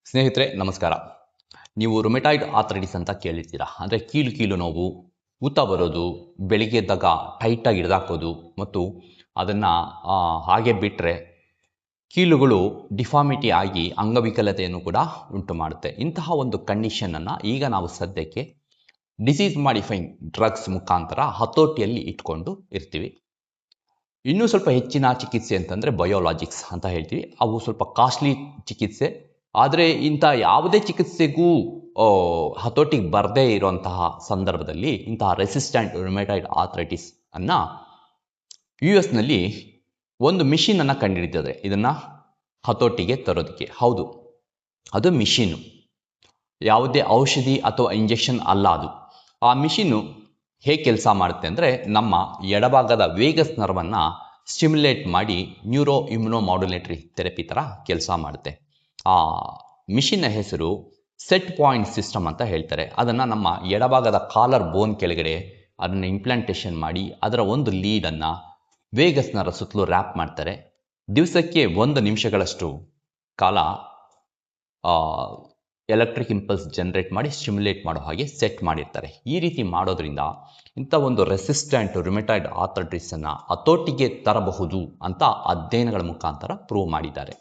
ಸ್ನೇಹಿತರೆ ನಮಸ್ಕಾರ. ನೀವು ರುಮೆಟಾಯ್ಡ್ ಆರ್ಥರೈಟಿಸ್ ಅಂತ ಕೇಳಿರ್ತೀರಾ. ಅಂದರೆ ಕೀಲು ನೋವು, ಊತ ಬರೋದು, ಬೆಳಿಗ್ಗೆ ಎದ್ದಾಗ ಟೈಟಾಗಿ ಹಿಡಿದಾಕೋದು ಮತ್ತು ಅದನ್ನು ಹಾಗೆ ಬಿಟ್ಟರೆ ಕೀಲುಗಳು ಡಿಫಾರ್ಮಿಟಿ ಆಗಿ ಅಂಗವಿಕಲತೆಯನ್ನು ಕೂಡ ಉಂಟು ಮಾಡುತ್ತೆ. ಇಂತಹ ಒಂದು ಕಂಡೀಷನನ್ನು ಈಗ ನಾವು ಸದ್ಯಕ್ಕೆ ಡಿಸೀಸ್ ಮಾಡಿಫೈಯಿಂಗ್ ಡ್ರಗ್ಸ್ ಮುಖಾಂತರ ಹತೋಟಿಯಲ್ಲಿ ಇಟ್ಕೊಂಡು ಇರ್ತೀವಿ. ಇನ್ನೂ ಸ್ವಲ್ಪ ಹೆಚ್ಚಿನ ಚಿಕಿತ್ಸೆ ಅಂತಂದರೆ ಬಯೋಲಾಜಿಕ್ಸ್ ಅಂತ ಹೇಳ್ತೀವಿ. ಅವು ಸ್ವಲ್ಪ ಕಾಸ್ಟ್ಲಿ ಚಿಕಿತ್ಸೆ. ಆದರೆ ಇಂಥ ಯಾವುದೇ ಚಿಕಿತ್ಸೆಗೂ ಹತೋಟಿಗೆ ಬರದೇ ಇರುವಂತಹ ಸಂದರ್ಭದಲ್ಲಿ ಇಂತಹ ರೆಸಿಸ್ಟೆಂಟ್ ರುಮೆಟಾಯ್ಡ್ ಆರ್ಥರೈಟಿಸ್ ಅನ್ನು US ನಲ್ಲಿ ಒಂದು ಮಿಷಿನನ್ನು ಕಂಡುಹಿಡಿದಿದೆ ಇದನ್ನು ಹತೋಟಿಗೆ ತರೋದಕ್ಕೆ. ಹೌದು, ಅದು ಮಿಷಿನು, ಯಾವುದೇ ಔಷಧಿ ಅಥವಾ ಇಂಜೆಕ್ಷನ್ ಅಲ್ಲ. ಅದು ಆ ಮಿಷಿನು ಹೇಗೆ ಕೆಲಸ ಮಾಡುತ್ತೆ ಅಂದರೆ ನಮ್ಮ ಎಡಭಾಗದ ವೇಗಸ್ ನರ್ವನ್ನು ಸ್ಟಿಮ್ಯುಲೇಟ್ ಮಾಡಿ ನ್ಯೂರೋ ಇಮ್ಯುನೋ ಮಾಡ್ಯುಲೇಟರಿ ಥೆರಪಿ ಥರ ಕೆಲಸ ಮಾಡುತ್ತೆ. ಆ ಮಿಷಿನ್ನ ಹೆಸರು ಸೆಟ್ ಪಾಯಿಂಟ್ ಸಿಸ್ಟಮ್ ಅಂತ ಹೇಳ್ತಾರೆ. ಅದನ್ನು ನಮ್ಮ ಎಡಭಾಗದ ಕಾಲರ್ ಬೋನ್ ಕೆಳಗಡೆ ಅದನ್ನು ಇಂಪ್ಲಾಂಟೇಷನ್ ಮಾಡಿ ಅದರ ಒಂದು ಲೀಡನ್ನು ವೇಗಸ್ ನರ್ವ್ ಸುತ್ತಲೂ ರ್ಯಾಪ್ ಮಾಡ್ತಾರೆ. ದಿವಸಕ್ಕೆ 1 ನಿಮಿಷಗಳಷ್ಟು ಕಾಲ ಎಲೆಕ್ಟ್ರಿಕ್ ಇಂಪಲ್ಸ್ ಜನರೇಟ್ ಮಾಡಿ ಸ್ಟಿಮ್ಯುಲೇಟ್ ಮಾಡೋ ಹಾಗೆ ಸೆಟ್ ಮಾಡಿರ್ತಾರೆ. ಈ ರೀತಿ ಮಾಡೋದ್ರಿಂದ ಇಂಥ ಒಂದು ರೆಸಿಸ್ಟೆಂಟ್ ರುಮೆಟಾಯ್ಡ್ ಆರ್ಥರೈಟಿಸನ್ನು ಹತೋಟಿಗೆ ತರಬಹುದು ಅಂತ ಅಧ್ಯಯನಗಳ ಮುಖಾಂತರ ಪ್ರೂವ್ ಮಾಡಿದ್ದಾರೆ.